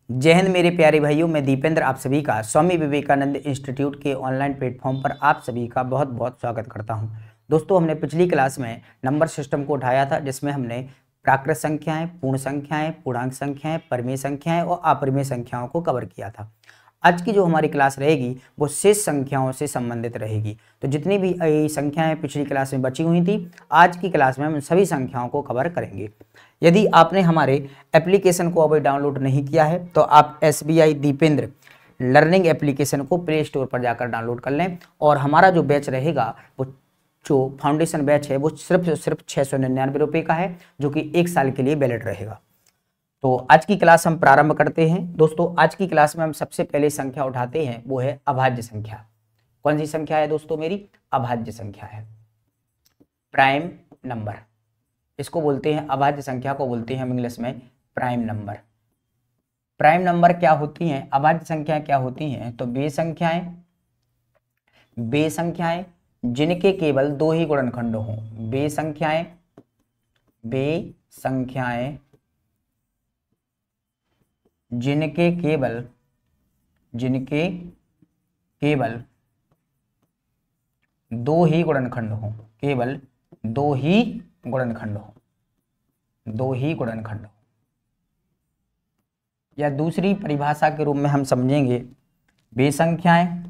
जय हिंद मेरे प्यारे भाइयों, मैं दीपेंद्र आप सभी का स्वामी विवेकानंद इंस्टीट्यूट के ऑनलाइन प्लेटफॉर्म पर आप सभी का बहुत बहुत स्वागत करता हूं। दोस्तों, हमने पिछली क्लास में नंबर सिस्टम को उठाया था, जिसमें हमने प्राकृत संख्याएं, पूर्ण संख्याएं, पूर्णांक संख्याएं, परिमेय संख्याएं और अपरिमेय संख्याओं को कवर किया था। आज की जो हमारी क्लास रहेगी वो शेष संख्याओं से संबंधित रहेगी। तो जितनी भी संख्याएं पिछली क्लास में बची हुई थी, आज की क्लास में हम सभी संख्याओं को कवर करेंगे। यदि आपने हमारे एप्लीकेशन को अभी डाउनलोड नहीं किया है तो आप SBI दीपेंद्र लर्निंग एप्लीकेशन को प्ले स्टोर पर जाकर डाउनलोड कर लें। और हमारा जो बैच रहेगा वो जो फाउंडेशन बैच है वो सिर्फ 699 रुपये का है, जो कि 1 साल के लिए वैलिड रहेगा। तो आज की क्लास हम प्रारंभ करते हैं। दोस्तों, आज की क्लास में हम सबसे पहले संख्या उठाते हैं, वो है अभाज्य संख्या। कौन सी संख्या है दोस्तों? मेरी अभाज्य संख्या है, प्राइम नंबर। इसको बोलते हैं, अभाज्य संख्या को बोलते हैं हम इंग्लिश में प्राइम नंबर। प्राइम नंबर क्या होती हैं? अभाज्य संख्या क्या होती हैं? तो वे संख्याएं जिनके केवल 2 ही गुणनखंड हों। वे संख्याएं जिनके केवल 2 ही गुणनखंड हों, केवल 2 ही गुणनखंड हो, 2 ही गुणनखंड हो। या दूसरी परिभाषा के रूप में हम समझेंगे वे संख्याएं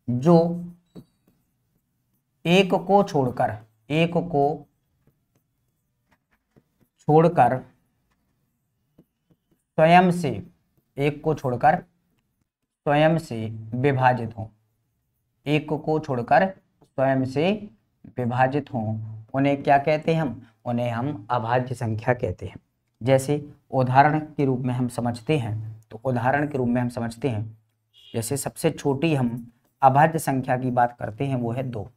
जो एक को छोड़कर स्वयं से विभाजित हों, एक को छोड़कर स्वयं से विभाजित हों, उन्हें क्या कहते हैं? उन्हें हम अभाज्य संख्या कहते हैं। जैसे उदाहरण के रूप में हम समझते हैं, जैसे सबसे छोटी हम अभाज्य संख्या की बात करते हैं वो है 2।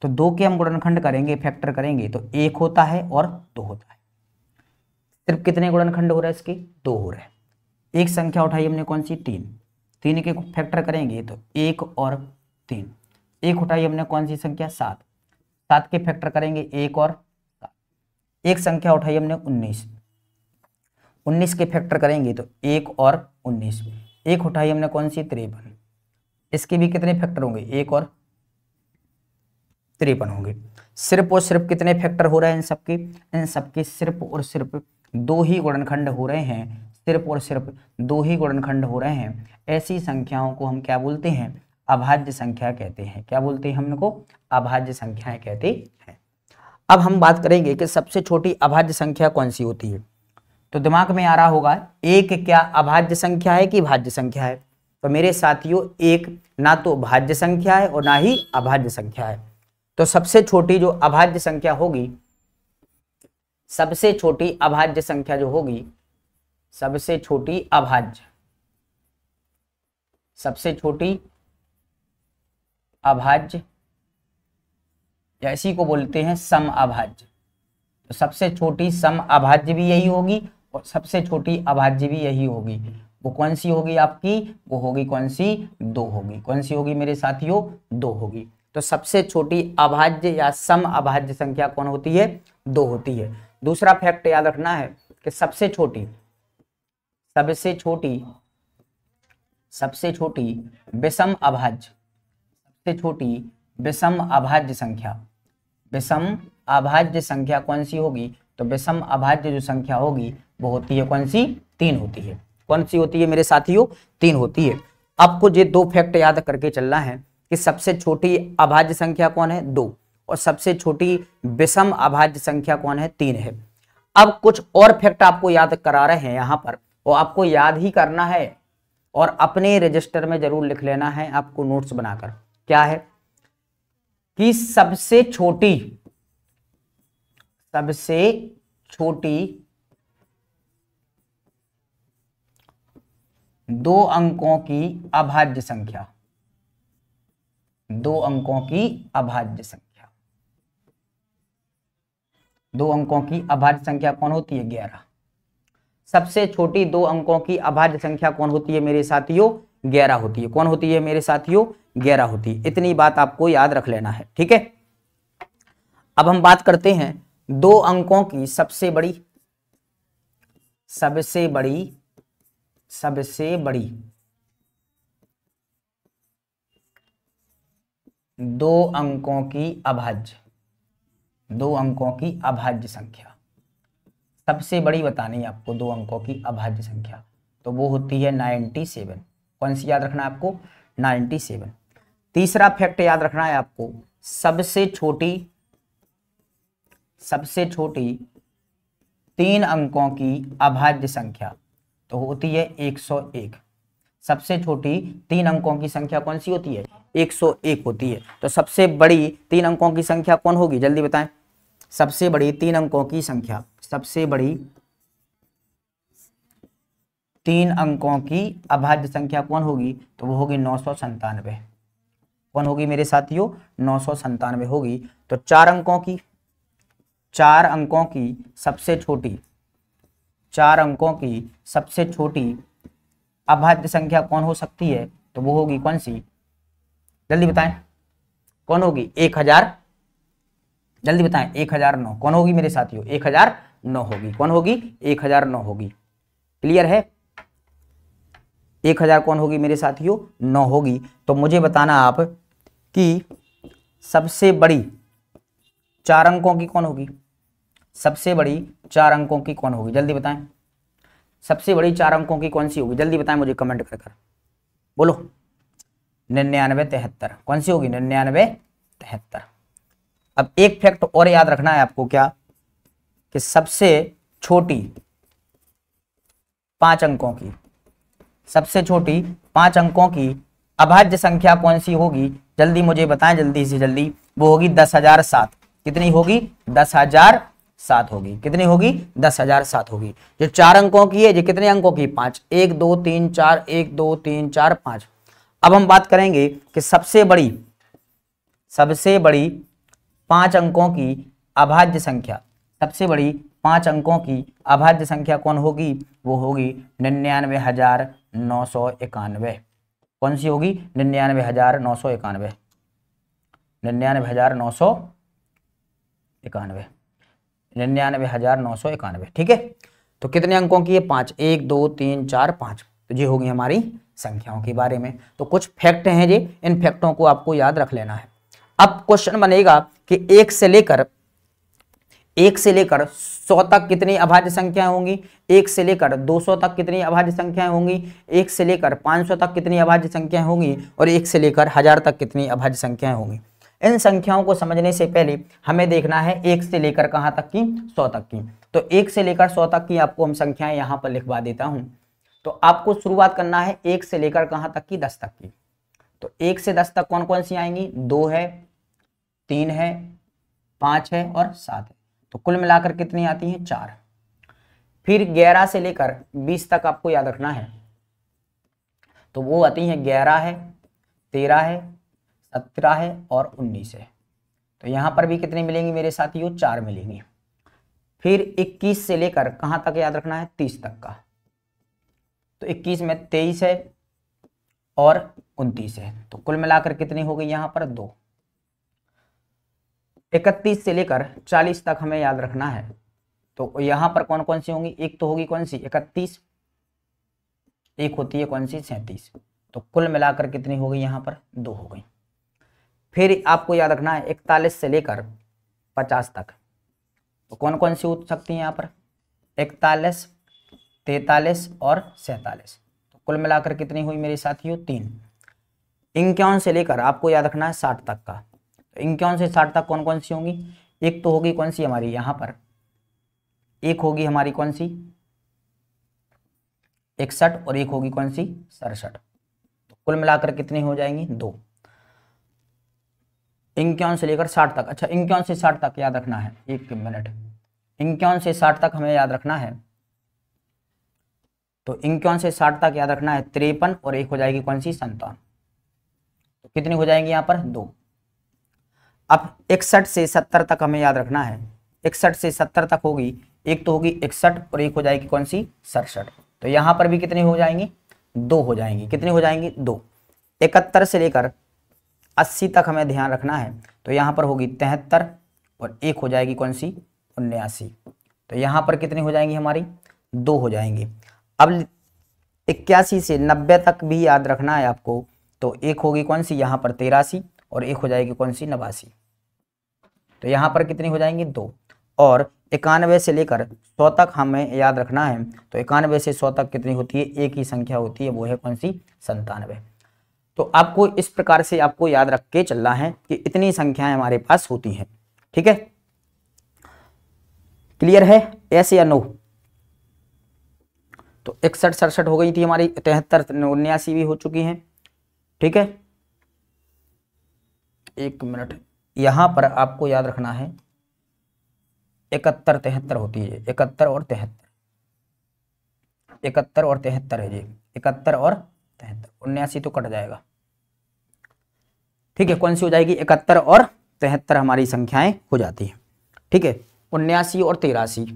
तो 2 के हम गुणनखंड करेंगे, फैक्टर करेंगे तो 1 होता है और 2 होता है। सिर्फ कितने गुणनखंड हो रहे हैं इसके? 2 हो रहे हैं। एक संख्या उठाई हमने, कौन सी? 3 के फैक्टर करेंगे तो 1 और 3। एक उठाई हमने, कौन सी संख्या? 7 के फैक्टर करेंगे 1 और 7। एक संख्या उठाई हमने 19 के फैक्टर करेंगे तो 1 और 19। एक उठाई हमने, कौन सी? 53। इसके भी कितने फैक्टर होंगे? 1 और 53 होंगे। सिर्फ और सिर्फ कितने फैक्टर हो रहे हैं इन सबके? सिर्फ और सिर्फ 2 ही गुणनखंड हो रहे हैं, सिर्फ और सिर्फ 2 ही गुणनखंड हो रहे हैं। ऐसी संख्याओं को हम क्या बोलते हैं? अभाज्य संख्या कहते हैं। क्या बोलते हैं? हम इनको अभाज्य संख्याएं कहते हैं। अब हम बात करेंगे कि सबसे छोटी अभाज्य संख्या कौन सी होती है। तो दिमाग में आ रहा होगा, एक क्या अभाज्य संख्या है कि भाज्य संख्या है? तो मेरे साथियों, एक ना तो भाज्य संख्या है और ना ही अभाज्य संख्या है। तो सबसे छोटी जो अभाज्य संख्या होगी, सबसे छोटी अभाज्य संख्या जो होगी, सबसे छोटी अभाज्य या इसी को बोलते हैं सम अभाज्य। तो सबसे छोटी सम अभाज्य भी यही होगी और सबसे छोटी अभाज्य भी यही होगी। वो कौन सी होगी आपकी? वो होगी कौन सी? 2 होगी। कौन सी होगी मेरे साथियों? 2 होगी। तो सबसे छोटी अभाज्य या सम अभाज्य संख्या कौन होती है? 2 होती है। दूसरा फैक्ट याद रखना है कि सबसे छोटी विषम अभाज्य संख्या कौन सी होगी? तो विषम अभाज्य जो संख्या होगी वो होती है कौन सी? 3 होती है। कौन सी होती है मेरे साथियों? 3 होती है। आपको ये 2 फैक्ट याद करके चलना है कि सबसे छोटी अभाज्य संख्या कौन है? 2। और सबसे छोटी विषम अभाज्य संख्या कौन है? 3 है। अब कुछ और फैक्ट आपको याद करा रहे हैं यहाँ पर, वो आपको याद ही करना है और अपने रजिस्टर में जरूर लिख लेना है आपको नोट्स बनाकर। क्या है कि सबसे छोटी 2 अंकों की अभाज्य संख्या, 2 अंकों की अभाज्य संख्या, 2 अंकों की अभाज्य संख्या कौन होती है? 11। सबसे छोटी 2 अंकों की अभाज्य संख्या कौन होती है मेरे साथियों? 11 होती है। कौन होती है मेरे साथियों? 11 होती है। इतनी बात आपको याद रख लेना है, ठीक है। अब हम बात करते हैं दो अंकों की सबसे बड़ी दो अंकों की अभाज्य संख्या। सबसे बड़ी बतानी है आपको दो अंकों की अभाज्य संख्या, तो वो होती है 97। कौन सी याद रखना है आपको? 97। तीसरा फैक्ट याद रखना है आपको, सबसे छोटी 3 अंकों की अभाज्य संख्या तो होती है 101। सबसे छोटी 3 अंकों की संख्या कौन सी होती है? 101 होती है। तो सबसे बड़ी 3 अंकों की संख्या कौन होगी? जल्दी बताएं। सबसे बड़ी 3 अंकों की संख्या, सबसे बड़ी 3 अंकों की अभाज्य संख्या कौन होगी? तो वो होगी 997। कौन होगी मेरे साथियों? 997 होगी। तो 4 अंकों की सबसे छोटी अभाज्य संख्या कौन हो सकती है? तो वो होगी कौन सी? जल्दी बताएं। कौन होगी? 1000। जल्दी बताएं। 1009। कौन होगी मेरे साथियों? 1009 होगी। कौन होगी? 1009 होगी। क्लियर है? 1000 कौन होगी मेरे साथियों? 9 होगी। तो मुझे बताना आप कि सबसे बड़ी 4 अंकों की कौन होगी? सबसे बड़ी 4 अंकों की कौन होगी? जल्दी बताएं। सबसे बड़ी 4 अंकों की कौन सी होगी? जल्दी बताएं मुझे कमेंट कर बोलो। 9973। कौन सी होगी? 9973। अब एक फैक्ट और याद रखना है आपको, क्या? कि सबसे छोटी 5 अंकों की अभाज्य संख्या कौन सी होगी? जल्दी मुझे बताएं, जल्दी से जल्दी। वो होगी 10,007। कितनी होगी? 10,007 होगी। कितनी होगी? 10,007 होगी। जो 4 अंकों की है, जो कितने अंकों की? 5। 1 2 3 4, 1 2 3 4 5। अब हम बात करेंगे कि सबसे बड़ी 5 अंकों की अभाज्य संख्या, सबसे बड़ी 5 अंकों की अभाज्य संख्या कौन होगी? वो होगी 99,991। कौन सी होगी? 99,991। 99,991। 99,991। ठीक है। तो कितने अंकों की है? 5। 1 2 3 4 5। तो ये होगी हमारी संख्याओं के बारे में। तो कुछ फैक्ट हैं जी, इन फैक्टों को आपको याद रख लेना है। अब क्वेश्चन बनेगा कि 1 से लेकर 100 तक कितनी अभाज्य संख्याएं होंगी? 1 से लेकर 200 तक कितनी अभाज्य संख्याएं होंगी? 1 से लेकर 500 तक कितनी अभाज्य संख्याएं होंगी? और 1 से लेकर 1000 तक कितनी अभाज्य संख्याएं होंगी? इन संख्याओं को समझने से पहले हमें देखना है 1 से लेकर कहां तक की? 100 तक की। तो 1 से लेकर 100 तक की आपको हम संख्याएं यहां पर लिखवा देता हूं। तो आपको शुरुआत करना है 1 से लेकर कहां तक की? 10 तक की। तो 1 से 10 तक कौन कौन सी आएंगी? 2 है, 3 है, 5 है और 7 है। तो कुल मिलाकर कितनी आती हैं? 4। फिर 11 से लेकर 20 तक आपको याद रखना है, तो वो आती हैं 11 है, 13 है, 17 है और 19 है। तो यहां पर भी कितनी मिलेंगी मेरे साथियों? 4 मिलेंगी। फिर 21 से लेकर कहां तक याद रखना है? 30 तक का। तो 21 में 23 है और 29 है। तो कुल मिलाकर कितनी हो गई यहां पर? 2। 31 से लेकर 40 तक हमें याद रखना है, तो यहां पर कौन कौन सी होंगी? एक तो होगी कौन सी? 31। एक होती है कौन सी? 37। तो कुल मिलाकर कितनी हो गई यहां पर? 2 हो गई। फिर आपको याद रखना है 41 से लेकर 50 तक, तो कौन कौन सी हो सकती है यहां पर? 41, 43 और 47। तो कुल मिलाकर कितनी हुई मेरे साथियों? 3। 51 से लेकर आपको याद रखना है 60 तक का। तो 51 से 60 तक कौन कौन सी होंगी? एक तो होगी कौन सी हमारी यहां पर? एक होगी हमारी कौन सी? 61 और एक होगी कौन सी? 67। तो कुल मिलाकर कितनी हो जाएंगी? 2। 51 से लेकर 60 तक। अच्छा, 51 से 60 तक याद रखना है, एक मिनट। 51 से 60 तक हमें याद रखना है, तो 51 से 60 तक याद रखना है 53 और एक हो जाएगी कौन सी? 57। तो कितनी हो जाएंगी यहाँ पर? 2। अब 61 से 70 तक हमें याद रखना है। 61 से 70 तक होगी, एक तो होगी 61 और एक हो जाएगी कौन सी? 67। तो यहाँ पर भी कितनी हो जाएंगी? 2 हो जाएंगी। कितनी हो जाएंगी? 2। 71 से लेकर 80 तक हमें ध्यान रखना है, तो यहाँ पर होगी 73 और एक हो जाएगी कौन सी? 79। तो यहाँ पर कितनी हो जाएंगी हमारी? 2 हो जाएंगी। अब 81 से 90 तक भी याद रखना है आपको, तो एक होगी कौन सी? यहाँ पर 83 और एक हो जाएगी कौन सी? 89। तो यहाँ पर कितनी हो जाएंगी? 2। और 91 से लेकर 100 तक हमें याद रखना है, तो 91 से 100 तक कितनी होती है? एक ही संख्या होती है, वो है कौन सी? 97। तो आपको इस प्रकार से आपको याद रख के चलना है कि इतनी संख्याएं हमारे पास होती हैं। ठीक है, क्लियर है? यस या नो? तो 61 67 हो गई थी हमारी, 73 79 भी हो चुकी हैं। ठीक है, एक मिनट, यहां पर आपको याद रखना है 71 73 होती है, 71 और 73, 71 और 73 है जी, 71 और 73, 79 तो कट जाएगा। ठीक है, कौन सी हो जाएगी? 71 और 73 हमारी संख्याएं हो जाती हैं। ठीक है, 79 और 83।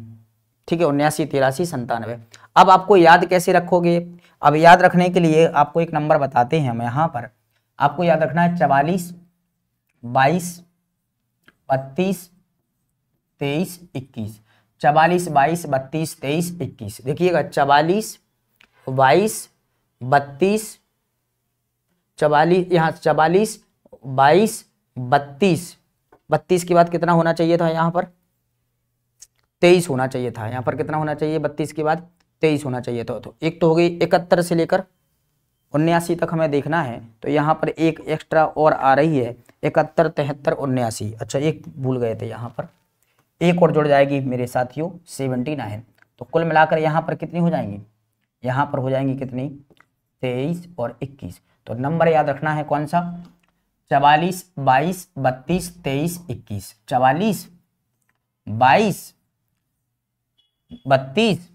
ठीक है, 79 83 97। अब आपको याद कैसे रखोगे? अब याद रखने के लिए आपको एक नंबर बताते हैं हम यहाँ पर। आपको याद रखना है 44 22 32 23 21। 44 22 32 23 21। देखिएगा, 44 22 32, 44, यहाँ 44 22 32, 32 के बाद कितना होना चाहिए था? यहाँ पर 23 होना चाहिए था। यहाँ पर कितना होना चाहिए? 32 के बाद 23 होना चाहिए था। तो एक तो हो गई 71 से लेकर 79 तक हमें देखना है, तो यहाँ पर एक एक्स्ट्रा और आ रही है, 71 73 79। अच्छा, एक भूल गए थे, यहाँ पर एक और जुड़ जाएगी मेरे साथियों, 79। तो कुल मिलाकर यहाँ पर कितनी हो जाएंगी? यहाँ पर हो जाएंगी कितनी? 23 और 21। तो नंबर याद रखना है कौन सा? 44 22 32 23 21। 44 22 32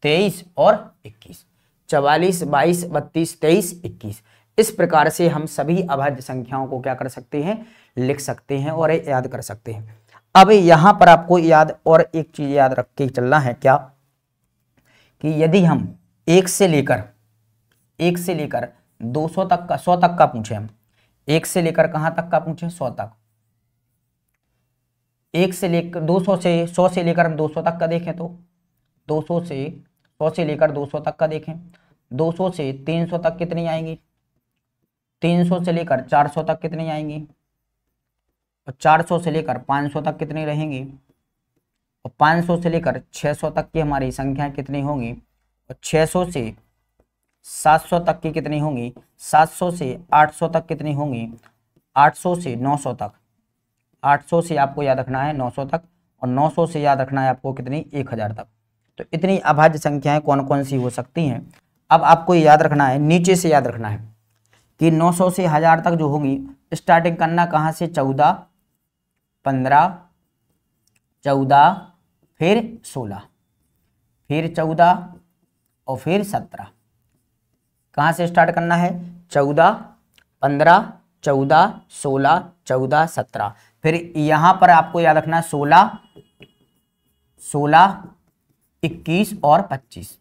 23 और 21। 44 22 32 23 21। इस प्रकार से हम सभी अभाज्य संख्याओं को क्या कर सकते हैं? लिख सकते हैं और याद कर सकते हैं। अब यहां पर आपको याद और एक चीज याद रख के चलना है, क्या? कि यदि हम 1 से लेकर 200 तक का 100 तक का पूछे, हम 1 से लेकर कहां तक का पूछे? 100 तक। 1 से लेकर 200 से 100 से लेकर हम 200 तक का देखें, तो 200 से 100 से लेकर 200 तक का देखें, 200 से 300 तक कितनी आएंगी? 300 से लेकर 400 तक कितनी आएंगी? और 400 से लेकर 500 तक कितनी रहेंगी? और 500 से लेकर 600 तक की हमारी संख्या कितनी होंगी? और 600 से 700 तक की कितनी होंगी? 700 से 800 तक कितनी होंगी? 800 से 900 तक। 800 से आपको याद रखना है 900 तक, और 900 से याद रखना है आपको कितनी? 1000 तक। तो इतनी अभाज्य संख्याएं कौन कौन सी हो सकती हैं? अब आपको याद रखना है, नीचे से याद रखना है कि 900 से 1000 तक जो होगी, स्टार्टिंग करना कहाँ से? 14 15 14 फिर 16 फिर 14 और फिर 17। कहाँ से स्टार्ट करना है? 14 15 14 16 14 17। फिर यहां पर आपको याद रखना है 16 16 21 और 25।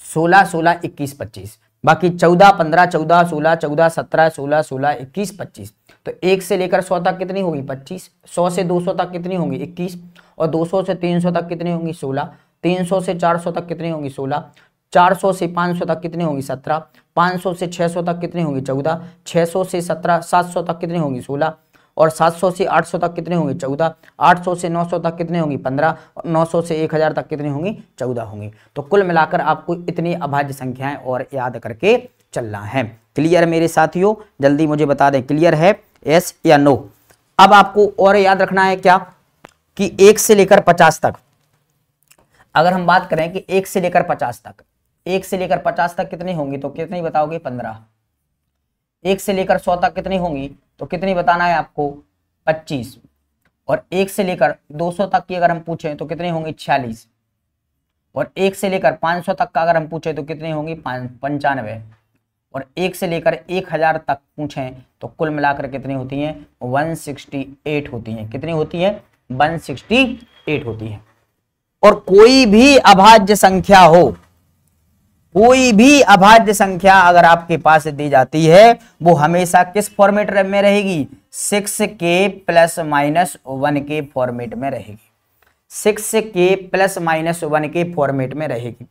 16 16 21 25। बाकी 14 15 14 16 14 17 16 16 21 25। तो 1 से लेकर 100 तक कितनी होगी? 25। 100 से 200 तक कितनी होंगी? 21। और 200 से 300 तक कितनी होंगी? 16। 300 से 400 तक कितनी होंगी? 16। 400 से 500 तक कितनी होंगी? 17। 500 से 600 तक कितनी होंगी? 14। 600 से 17 700 तक कितनी होंगी? 16। और 700 से 800 तक कितने होंगे? 14। 800 से 900 तक कितने होंगी? 15। और 900 से 1000 तक कितनी होंगी? 14 होंगी। तो कुल मिलाकर आपको इतनी अभाज्य संख्याएं और याद करके चलना है। क्लियर मेरे साथियों? जल्दी मुझे बता दें, क्लियर है? यस या नो? अब आपको और याद रखना है क्या? कि 1 से लेकर 50 तक, अगर हम बात करें कि 1 से लेकर 50 तक, 1 से लेकर 50 तक कितनी होंगी? तो कितनी बताओगे? 15। 1 से लेकर 100 तक कितनी होंगी? तो कितनी बताना है आपको? 25। और 1 से लेकर 200 तक की अगर हम पूछें तो कितनी होंगी? 46। और 1 से लेकर 500 तक का अगर हम पूछें तो कितनी होंगी? 95। और 1 से लेकर 1000 तक पूछें तो कुल मिलाकर कितनी होती हैं? 168 होती हैं। कितनी होती है? 168 होती है। और कोई भी अभाज्य संख्या हो, कोई भी अभाज्य संख्या अगर आपके पास दी जाती है वो हमेशा किस फॉर्मेट में रहेगी, 6k प्लस माइनस 1 के फॉर्मेट में रहेगी, 6k प्लस माइनस 1 के फॉर्मेट में रहेगी।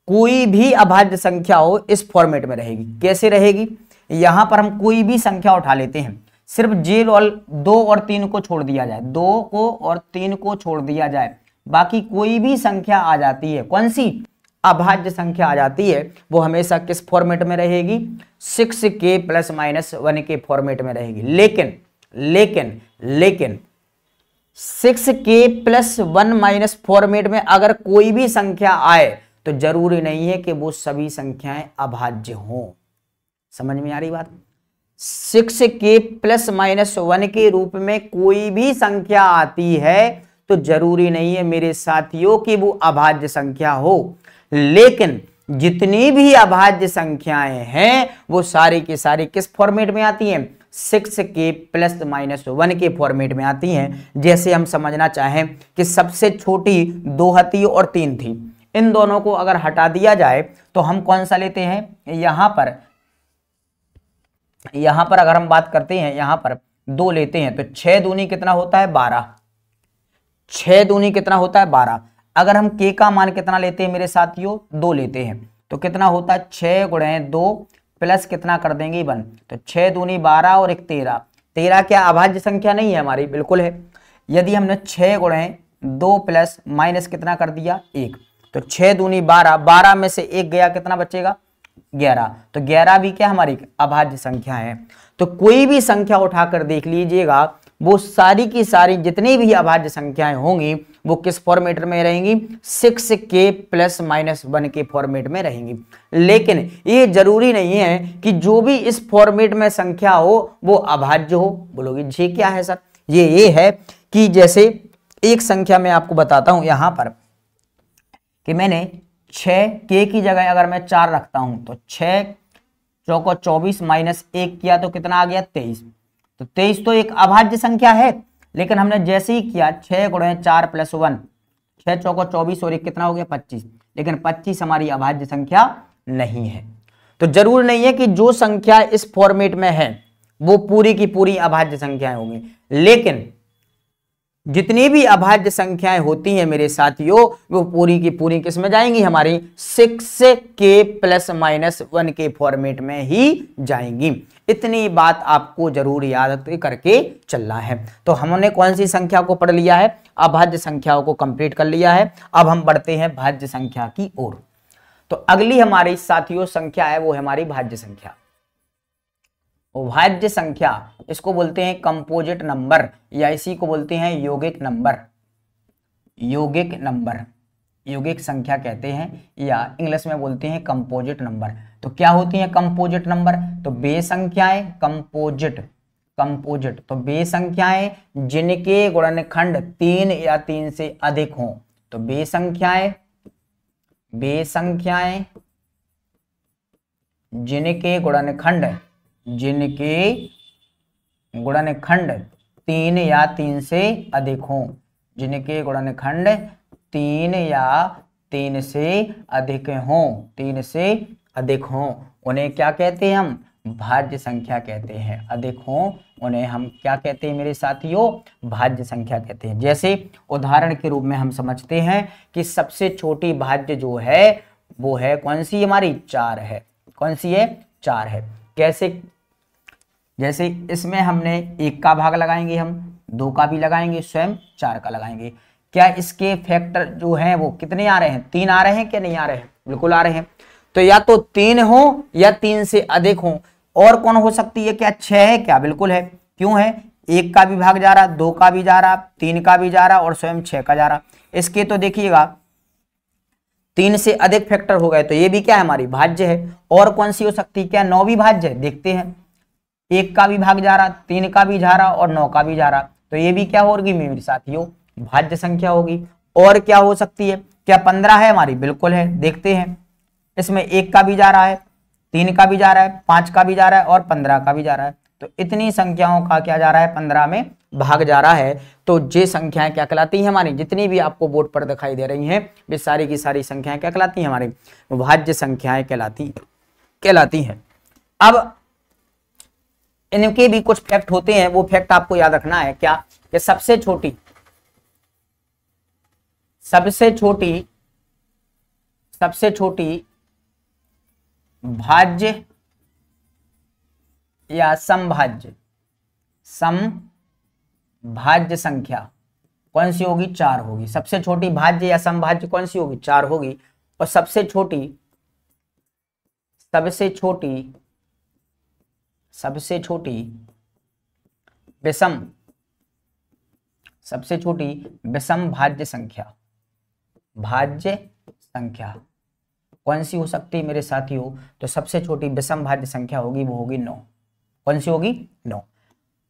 कोई भी अभाज्य संख्या हो इस फॉर्मेट में रहेगी। कैसे रहेगी, यहां पर हम कोई भी संख्या उठा लेते हैं, सिर्फ जेल और 2 और 3 को छोड़ दिया जाए, 2 को और 3 को छोड़ दिया जाए, बाकी कोई भी संख्या आ जाती है, कौन सी अभाज्य संख्या आ जाती है, वो हमेशा किस फॉर्मेट में रहेगी, 6k प्लस माइनस 1 के फॉर्मेट में रहेगी। लेकिन लेकिन लेकिन 6k प्लस 1 माइनस फॉर्मेट में अगर कोई भी संख्या आए तो जरूरी नहीं है कि वो सभी संख्याएं अभाज्य हों। समझ में आ रही बात, 6k प्लस माइनस 1 के रूप में कोई भी संख्या आती है तो जरूरी नहीं है मेरे साथियों कि वो अभाज्य संख्या हो। लेकिन जितनी भी अभाज्य संख्याएं हैं वो सारी की सारी किस फॉर्मेट में आती हैं, 6k प्लस माइनस 1 के फॉर्मेट में आती हैं। जैसे हम समझना चाहें कि सबसे छोटी 2 थी और 3 थी, इन दोनों को अगर हटा दिया जाए तो हम कौन सा लेते हैं, यहां पर अगर हम बात करते हैं यहां पर 2 लेते हैं तो 6 दूनी कितना होता है 12, 6 दूनी कितना होता है 12। अगर हम k का मान कितना लेते हैं मेरे साथियों, 2 लेते हैं तो कितना होता है 6 गुणे 2 प्लस कितना कर देंगे 1, तो 6 दूनी 12 और 1 13। 13 क्या अभाज्य संख्या नहीं है हमारी, बिल्कुल है। यदि हमने 6 गुणे 2 प्लस माइनस कितना कर दिया 1, तो 6 दूनी 12, 12 में से 1 गया कितना बचेगा 11, तो 11 भी क्या हमारी अभाज्य संख्या है। तो कोई भी संख्या उठाकर देख लीजिएगा वो सारी की सारी जितनी भी अभाज्य संख्याएं होंगी वो किस फॉर्मेट में रहेंगी, 6k प्लस माइनस 1 के फॉर्मेट में रहेंगी। लेकिन ये जरूरी नहीं है कि जो भी इस फॉर्मेट में संख्या हो वो अभाज्य हो। बोलोगे जी क्या है सर, ये है कि जैसे एक संख्या मैं आपको बताता हूं यहां पर कि मैंने 6k की जगह अगर मैं 4 रखता हूं तो 6 चौको 24 माइनस 1 किया तो कितना आ गया 23, तो 23 तो एक अभाज्य संख्या है। लेकिन हमने जैसे ही किया 6 गुणे 4 प्लस 1, 6 चौको 24 और 1 कितना हो गया 25, लेकिन 25 हमारी अभाज्य संख्या नहीं है। तो जरूर नहीं है कि जो संख्या इस फॉर्मेट में है वो पूरी की पूरी अभाज्य संख्याएं होंगी। लेकिन जितनी भी अभाज्य संख्याएं होती हैं मेरे साथियों वो पूरी की पूरी किस में जाएंगी, हमारी 6k प्लस माइनस 1 के फॉर्मेट में ही जाएंगी। इतनी बात आपको जरूर याद करके चलना है। तो हमने कौन सी संख्या को पढ़ लिया है, अभाज्य संख्याओं को कंप्लीट कर लिया है। अब हम बढ़ते हैं भाज्य संख्या की ओर। तो अगली हमारी साथियों संख्या है वो है हमारी भाज्य संख्या। भाज्य संख्या इसको बोलते हैं कंपोजिट नंबर या इसी को बोलते हैं यौगिक नंबर, यौगिक नंबर, यौगिक संख्या कहते हैं या इंग्लिश में बोलते हैं कंपोजिट नंबर। तो क्या होती है कंपोजिट नंबर, तो वे संख्याएं कंपोजिट, कंपोजिट तो वे संख्याएं जिनके गुणनखंड 3 या 3 से अधिक हों। तो वे संख्याएं जिनके गुणनखंड 3 या 3 से अधिक हों, जिनके गुणनखंड 3 या 3 से अधिक हों, 3 से अधिक हों, उन्हें क्या कहते हैं हम, भाज्य संख्या कहते हैं। अधिक हों उन्हें हम क्या कहते हैं मेरे साथियों, भाज्य संख्या कहते हैं। जैसे उदाहरण के रूप में हम समझते हैं कि सबसे छोटी भाज्य जो है वो है कौन सी, हमारी 4 है। कौन सी है, 4 है। कैसे, जैसे इसमें हमने 1 का भाग लगाएंगे, हम 2 का भी लगाएंगे, स्वयं 4 का लगाएंगे। क्या इसके फैक्टर जो हैं वो कितने आ रहे हैं, 3 आ रहे हैं क्या नहीं आ रहे हैं, बिल्कुल आ रहे हैं। तो या तो 3 हो या 3 से अधिक हो। और कौन हो सकती है, क्या 6 है क्या, बिल्कुल है। क्यों है, 1 का भी भाग जा रहा, 2 का भी जा रहा, 3 का भी जा रहा और स्वयं 6 का जा रहा। इसके तो देखिएगा 3 से अधिक फैक्टर हो गए तो ये भी क्या है, हमारी भाज्य है। और कौन सी हो सकती है, क्या 9 भी भाज्य है, देखते हैं। 1 का भी भाग जा रहा, 3 का भी जा रहा और 9 का भी जा रहा, तो ये भी क्या होगी मेरे साथियों, भाज्य संख्या होगी। और क्या हो सकती है, क्या 15 है हमारी, बिल्कुल है। देखते हैं इसमें 1 का भी जा रहा है, 3 का भी जा रहा है, 5 का भी जा रहा है और 15 का भी जा रहा है। तो इतनी संख्याओं का क्या जा रहा है, 15 में भाग जा रहा है तो ये संख्याएं क्या कहलाती हैं हमारी, जितनी भी आपको बोर्ड पर दिखाई दे रही हैं वे सारी की सारी संख्याएं क्या कहलाती हैं हमारी, भाज्य संख्याएं कहलाती हैं। अब इनके भी कुछ फैक्ट होते हैं, वो फैक्ट आपको याद रखना है क्या, कि सबसे छोटी भाज्य या समभाज्य संख्या कौन सी होगी, 4 होगी। सबसे छोटी भाज्य या समभाज्य कौन सी होगी, 4 होगी। और सबसे छोटी विषम भाज्य संख्या कौन सी हो सकती है मेरे साथियों, तो सबसे छोटी विषम भाज्य संख्या होगी वो होगी 9। कौन सी होगी, 9।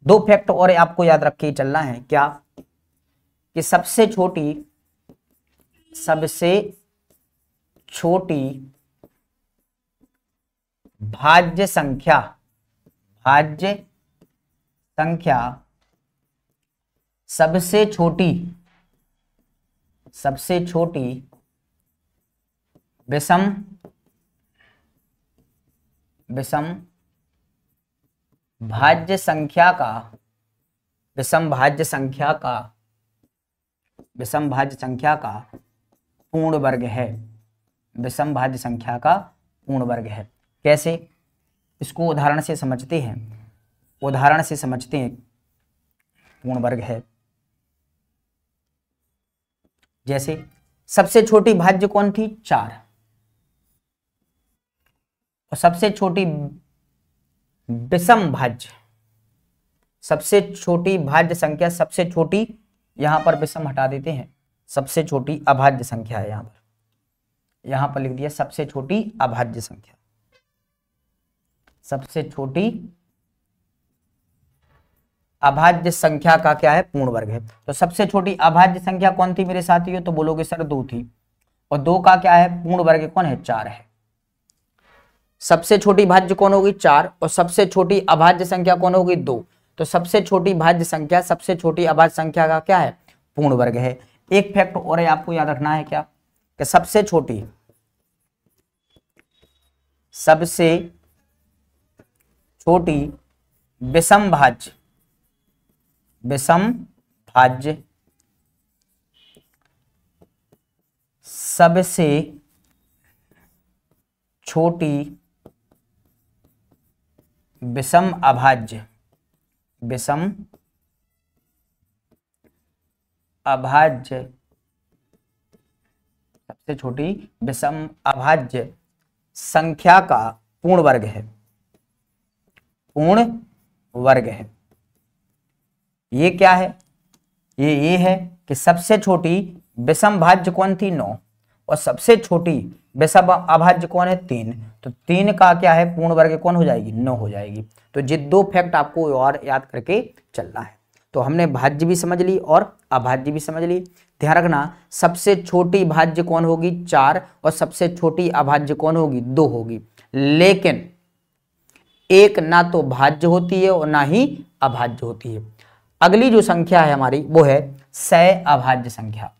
2 फैक्ट और आपको याद रख के चलना है क्या, कि सबसे छोटी भाज्य संख्या सबसे छोटी विषम भाज्य संख्या का पूर्ण वर्ग है। विषम भाज्य संख्या का पूर्ण वर्ग है। कैसे, इसको उदाहरण से समझते हैं। पूर्ण वर्ग है, जैसे सबसे छोटी भाज्य कौन थी, 4। और सबसे छोटी विषम भाज्य, सबसे छोटी भाज्य संख्या, सबसे छोटी, यहां पर विषम हटा देते हैं, सबसे छोटी अभाज्य संख्या है। यहां पर लिख दिया सबसे छोटी अभाज्य संख्या। सबसे छोटी अभाज्य संख्या का क्या है, पूर्ण वर्ग है। तो सबसे छोटी अभाज्य संख्या कौन थी मेरे साथियों, तो बोलोगे सर 2 थी। और 2 का क्या है, पूर्ण वर्ग कौन है, 4 है। सबसे छोटी भाज्य कौन होगी, 4। और सबसे छोटी अभाज्य संख्या कौन होगी, 2। तो सबसे छोटी भाज्य संख्या सबसे छोटी अभाज्य संख्या का क्या है, पूर्ण वर्ग है। एक फैक्ट और है, आपको याद रखना है क्या, कि सबसे छोटी विषम भाज्य सबसे छोटी विषम अभाज्य सबसे छोटी विषम अभाज्य संख्या का पूर्ण वर्ग है। ये क्या है, ये है कि सबसे छोटी विषम भाज्य कौन थी, 9। और सबसे छोटी विषम अभाज्य कौन है, 3। तो 3 का क्या है, पूर्ण वर्ग कौन हो जाएगी, 9 हो जाएगी। तो ये 2 फैक्ट आपको और याद करके चलना है। तो हमने भाज्य भी समझ ली और अभाज्य भी समझ ली। ध्यान रखना, सबसे छोटी भाज्य कौन होगी, 4। और सबसे छोटी अभाज्य कौन होगी, 2 होगी। लेकिन एक ना तो भाज्य होती है और ना ही अभाज्य होती है। अगली जो संख्या है हमारी वो है सहअभाज्य संख्या,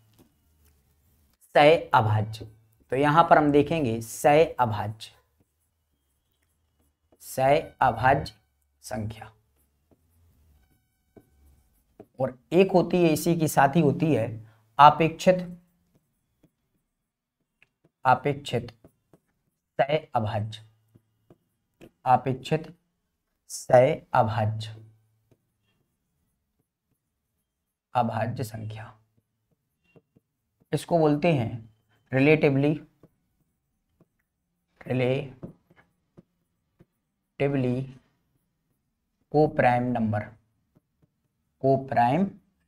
सहअभाज्य। तो यहां पर हम देखेंगे सहअभाज्य संख्या। और एक होती है, इसी की साथ ही होती है अपेक्षित सहअभाज्य। अपेक्षित सहअभाज्य संख्या, इसको बोलते हैं रिलेटिवली कोप्राइम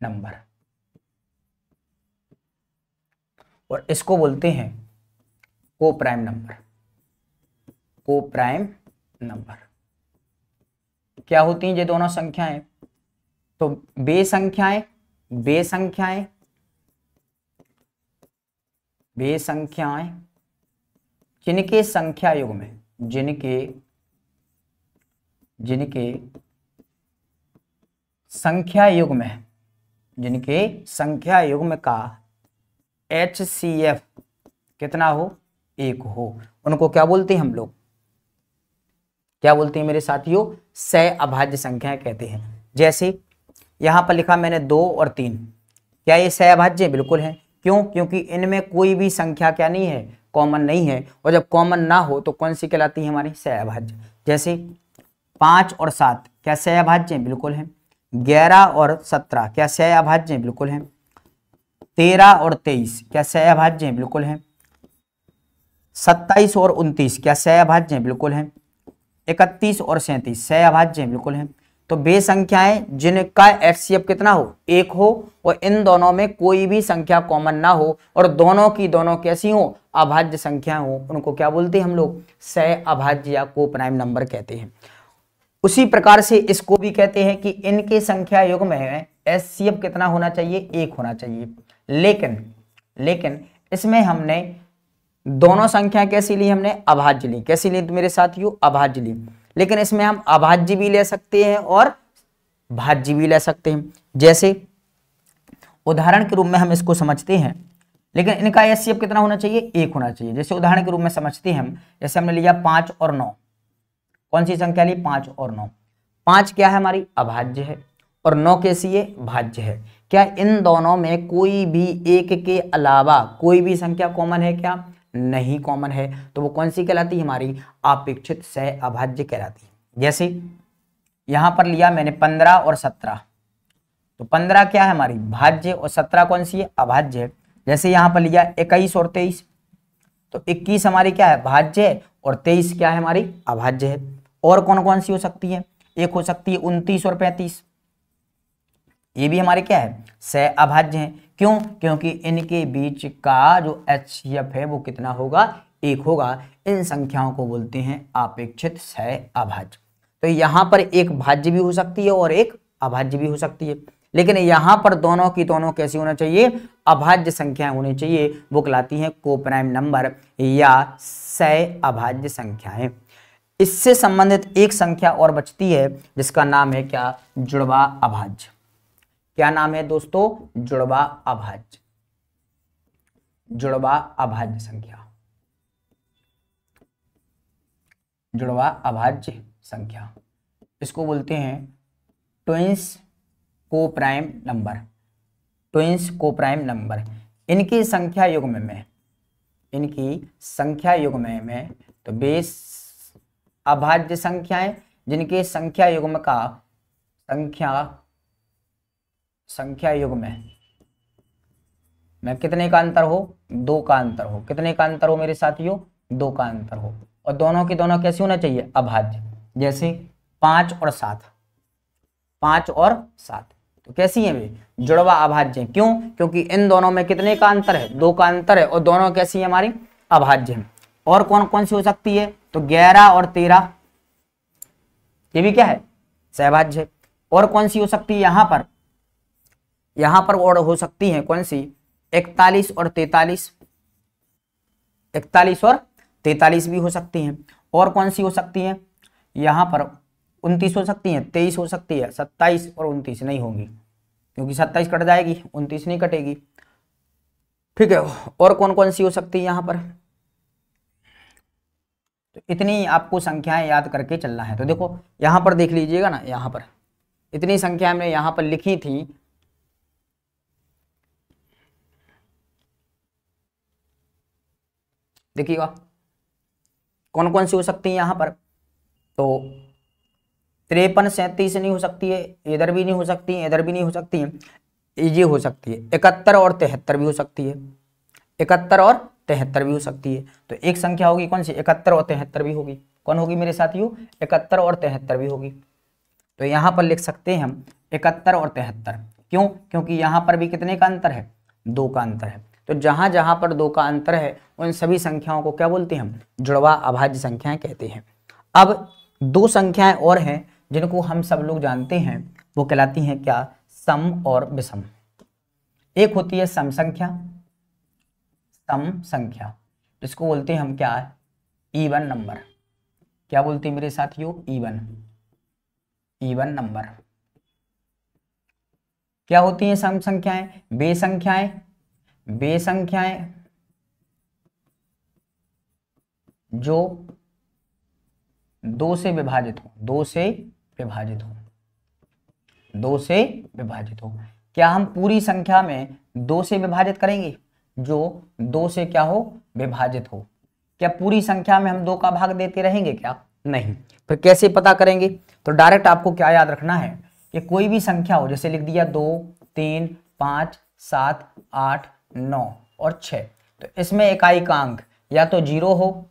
नंबर। और इसको बोलते हैं कोप्राइम नंबर। क्या होती हैं ये दोनों संख्याएं, तो वे संख्याएं जिनके संख्या युग में संख्या युग्म है, जिनके संख्या युग्म का HCF कितना हो, 1 हो, उनको क्या बोलते हैं हम लोग, क्या बोलते हैं मेरे साथियों, सहअभाज्य संख्याएं कहते हैं। जैसे यहां पर लिखा मैंने 2 और 3, क्या ये सहअभाज्य बिल्कुल है, क्यों, क्योंकि इनमें कोई भी संख्या क्या नहीं है, कॉमन नहीं है, और जब कॉमन ना हो तो कौन सी कहलाती है हमारी, सहअभाज्य। जैसे 5 और 7 क्या सहअभाज्य बिल्कुल है, 11 और 17 क्या सहअभाज्य बिल्कुल है, 13 और 23 क्या सहअभाज्य बिल्कुल है, 27 और 29 क्या सहअभाज्य बिल्कुल है, 31 और 37 सहअभाज्य बिल्कुल है। तो वे संख्याएं जिनका HCF कितना हो, 1 हो, और इन दोनों में कोई भी संख्या कॉमन ना हो और दोनों की दोनों कैसी हो, अभाज्य संख्या हो, उनको क्या बोलते हैं हम लोग, सहअभाज्य या को प्राइम नंबर कहते हैं। उसी प्रकार से इसको भी कहते हैं कि इनके संख्या युग्म में HCF कितना होना चाहिए, 1 होना चाहिए। लेकिन इसमें हमने दोनों संख्या कैसी ली, हमने अभाज्य ली, कैसी ली मेरे साथियों, अभाज्य ली। लेकिन इसमें हम अभाज्य भी ले सकते हैं और भाज्य भी ले सकते हैं। जैसे उदाहरण के रूप में हम इसको समझते हैं, लेकिन इनका HCF कितना होना चाहिए, 1 होना चाहिए। जैसे उदाहरण के रूप में समझते हैं हम, जैसे हमने लिया 5 और 9, कौन सी संख्या ली, 5 और 9। 5 क्या है हमारी, अभाज्य है, और 9 कैसी है, भाज्य है। क्या इन दोनों में कोई भी एक के अलावा कोई भी संख्या कॉमन है, क्या नहीं कॉमन है, तो वो कौन सी कहलाती है, हमारी अपेक्षित सहअभाज्य कहलाती है। जैसे यहां पर लिया मैंने 15 और 17, तो 15 क्या है हमारी भाज्य और 17 कौन सी है, अभाज्य है। जैसे यहां पर लिया 21 और 23, तो 21 हमारी क्या है, भाज्य है, और 23 क्या है, हमारी अभाज्य है। और कौन कौन सी हो सकती है, एक हो सकती है 29 और 35, ये भी हमारे क्या है, सहअभाज्य है। क्यों, क्योंकि इनके बीच का जो HCF है वो कितना होगा, 1 होगा। इन संख्याओं को बोलते हैं अपेक्षित सहअभाज्य। तो यहां पर एक भाज्य भी हो सकती है और एक अभाज्य भी हो सकती है, लेकिन यहां पर दोनों की दोनों कैसी होना चाहिए, अभाज्य संख्याएं होनी चाहिए, वो कहलाती हैं को प्राइम नंबर या सहअभाज्य संख्याएं। इससे संबंधित एक संख्या और बचती है जिसका नाम है क्या, जुड़वा अभाज्य। क्या नाम है दोस्तों, जुड़वा अभाज्य, जुड़वा अभाज्य संख्या, जुड़वा अभाज्य संख्या, इसको बोलते हैं ट्विंस को प्राइम नंबर, ट्विंस को प्राइम नंबर। इनकी संख्या युग्म में, इनकी संख्या युग्म में तो बेस अभाज्य संख्याएं जिनके संख्या युग्म का संख्या युग्म में कितने का अंतर हो, 2 का अंतर हो, कितने का अंतर हो मेरे साथियों, 2 का अंतर हो, और दोनों की दोनों कैसी होना चाहिए, अभाज्य। जैसे 5 और 7, 5 और 7 तो कैसी है वे, जुड़वा अभाज्य। क्यों, क्योंकि इन दोनों में कितने का अंतर है, 2 का अंतर है, और दोनों कैसी है हमारी, अभाज्य है। और कौन कौन सी हो सकती है, तो 11 और 13, ये भी क्या है, सहभाज्य है। और कौन सी हो सकती है यहां पर और हो सकती है कौन सी, 41 और 43, 41 और 43 भी हो सकती हैं। और कौन सी हो सकती है, यहां पर 29 हो सकती है, 23 हो सकती है, 27 और 29 नहीं होंगी, क्योंकि 27 कट जाएगी, 29 नहीं कटेगी, ठीक है। और कौन कौन सी हो सकती है यहां पर, तो इतनी आपको संख्याएं याद करके चलना है। तो देखो यहां पर देख लीजिएगा ना, यहां पर इतनी संख्या हमने यहां पर लिखी थी, देखिएगा कौन कौन सी हो सकती है यहां पर, तो 53 37 नहीं हो सकती है, इधर भी नहीं हो सकती है, इधर भी नहीं हो सकती है, ये हो सकती है 71 और 73 भी हो सकती है, 71 और 73 भी हो सकती है। तो एक संख्या होगी कौन सी, 71 और 73 भी होगी, कौन होगी मेरे साथियों, 71 और 73 भी होगी। तो यहां पर लिख सकते हैं हम 71 और 73, क्यों, क्योंकि यहां पर भी कितने का अंतर है, 2 का अंतर है। तो जहां जहां पर 2 का अंतर है उन सभी संख्याओं को क्या बोलते हैं हम, जुड़वा अभाज्य संख्याएं कहते हैं। अब 2 संख्याएं और हैं जिनको हम सब लोग जानते हैं, वो कहलाती हैं क्या, सम और विषम। एक होती है सम संख्या, सम संख्या जिसको बोलते हैं हम क्या, इवन नंबर। क्या बोलते हैं मेरे साथियों, इवन नंबर। क्या होती हैं सम संख्याएं? बेसंख्याएं। बेसंख्याएं जो 2 से विभाजित हो, 2 से विभाजित हो, 2 से विभाजित हो। क्या हम पूरी संख्या में 2 से विभाजित करेंगे? जो 2 से क्या हो? विभाजित हो। क्या पूरी संख्या में हम 2 का भाग देते रहेंगे क्या? नहीं। फिर कैसे पता करेंगे? तो डायरेक्ट आपको क्या याद रखना है कि कोई भी संख्या हो, जैसे लिख दिया 2, 3, 5, 7, 8, 9 और 6, तो इसमें इकाई का अंक या तो 0 हो,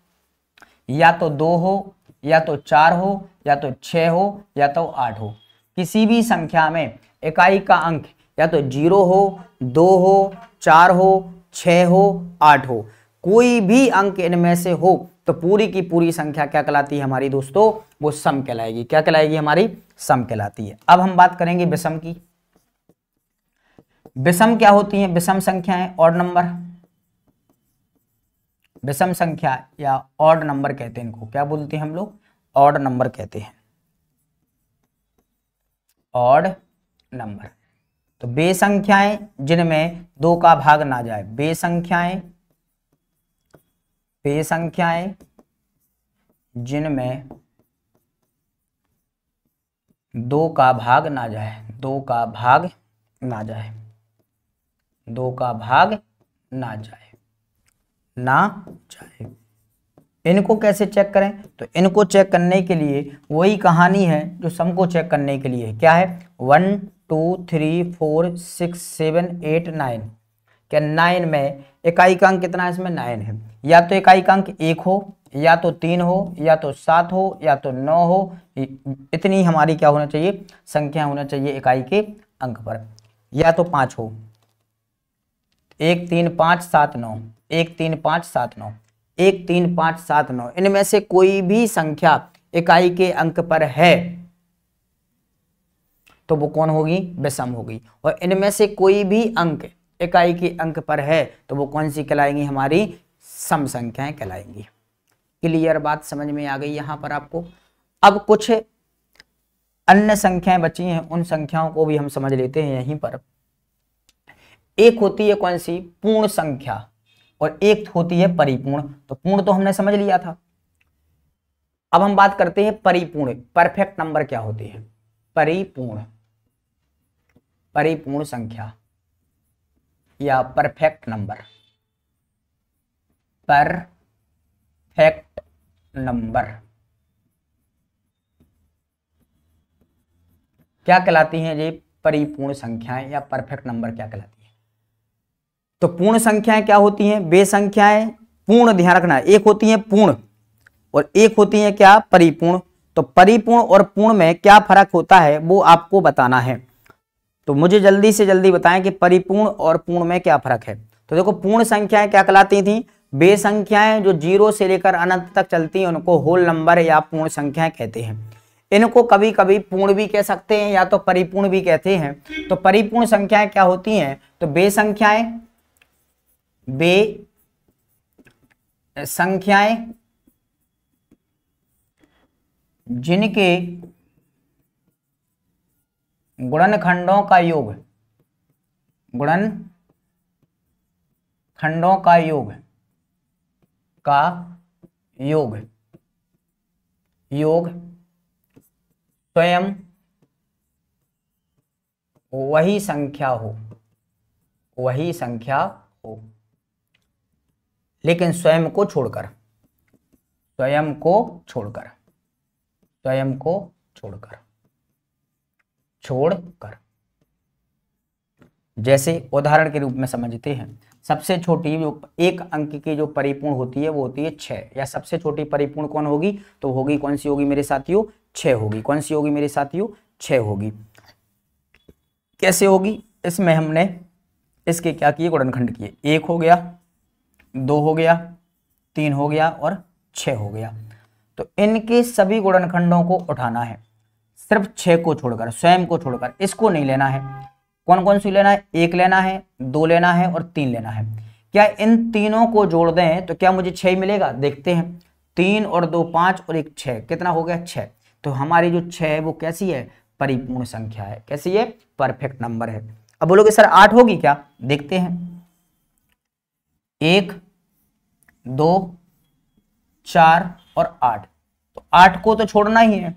या तो 2 हो, या तो 4 हो, या तो 6 हो, या तो 8 हो। किसी भी संख्या में इकाई का अंक या तो 0 हो, 2 हो, 4 हो, 6 हो, 8 हो, कोई भी अंक इनमें से हो तो पूरी की पूरी संख्या क्या कहलाती है हमारी दोस्तों? वो सम कहलाएगी। क्या कहलाएगी? हमारी सम कहलाती है। अब हम बात करेंगे विषम की। विषम क्या होती है? विषम संख्याएं, ऑड नंबर। विषम संख्या या ऑड नंबर कहते हैं इनको। क्या बोलते हैं हम लोग? ऑड नंबर कहते हैं। Odd number. तो बेसंख्याएं जिनमें 2 का भाग ना जाए। बेसंख्याएं, बेसंख्याएं जिनमें 2 का भाग ना जाए, 2 का भाग ना जाए, 2 का भाग ना जाए, ना जाए। इनको कैसे चेक करें? तो इनको चेक करने के लिए वही कहानी है जो सम को चेक करने के लिए। क्या है? 1 2 3 4 6 7 8 9। क्या 9 में इकाई का अंक कितना है? इसमें 9 है। या तो इकाई का अंक 1 हो, या तो 3 हो, या तो 7 हो, या तो 9 हो। इतनी हमारी क्या होना चाहिए? संख्या होना चाहिए इकाई के अंक पर। या तो 5 हो, 1 3 5 7 9, 1 3 5 7 9, 1 3 5 7 9, इनमें से कोई भी संख्या इकाई के अंक पर है तो वो कौन होगी? विषम होगी। और इनमें से कोई भी अंक इकाई के अंक पर है तो वो कौन सी कहलाएंगी? हमारी सम संख्याएं कहलाएंगी। क्लियर बात समझ में आ गई यहां पर आपको? अब कुछ अन्य संख्याएं बची हैं, उन संख्याओं को भी हम समझ लेते हैं यहीं पर। एक होती है कौन सी? पूर्ण संख्या, और एक होती है परिपूर्ण। तो पूर्ण तो हमने समझ लिया था। अब हम बात करते हैं परिपूर्ण। परफेक्ट नंबर क्या होते हैं? परिपूर्ण, परिपूर्ण संख्या या परफेक्ट नंबर। परफेक्ट नंबर क्या कहलाती हैं? ये परिपूर्ण संख्याएं या परफेक्ट नंबर क्या कहलाती है? तो पूर्ण संख्याएं क्या होती हैं? बेसंख्याएं। पूर्ण ध्यान रखना, एक होती हैं पूर्ण और एक होती हैं क्या? परिपूर्ण। तो परिपूर्ण और पूर्ण में क्या फर्क होता है वो आपको बताना है। तो मुझे जल्दी से जल्दी बताएं कि परिपूर्ण और पूर्ण में क्या फर्क है। तो देखो, पूर्ण संख्याएं क्या कहलाती थी? बेसंख्याएं जो 0 से लेकर अनंत तक चलती हैं उनको होल नंबर या पूर्ण संख्याएं कहते हैं। इनको कभी कभी पूर्ण भी कह सकते हैं या तो परिपूर्ण भी कहते हैं। तो परिपूर्ण संख्याएं क्या होती हैं? तो बेसंख्याएं, बेसंख्याएं जिनके गुणनखंडों का योग, गुणनखंडों का योग स्वयं वही संख्या हो, लेकिन स्वयं को छोड़कर, जैसे उदाहरण के रूप में समझते हैं। सबसे छोटी जो एक अंक की जो परिपूर्ण होती है वो होती है 6, या सबसे छोटी परिपूर्ण कौन होगी? तो होगी कौन सी होगी मेरे साथियों? 6 होगी। कौन सी होगी मेरे साथियों? 6 होगी। कैसे होगी? इसमें हमने इसके क्या किए? गुणनखंड किए। 1 हो गया, 2 हो गया, 3 हो गया और 6 हो गया। तो इनके सभी गुणनखंडों को उठाना है, सिर्फ 6 को छोड़कर, स्वयं को छोड़कर। इसको नहीं लेना है। कौन कौन सी लेना है? 1 लेना है, 2 लेना है और 3 लेना है। क्या इन तीनों को जोड़ दें तो क्या मुझे 6 मिलेगा? देखते हैं। 3 और 2 5 और 1 6, कितना हो गया? 6। तो हमारी जो 6 है वो कैसी है? परिपूर्ण संख्या है। कैसी है? परफेक्ट नंबर है। अब बोलोगे सर 8 होगी क्या, देखते हैं। 1 2 4 और 8, तो 8 को तो छोड़ना ही है,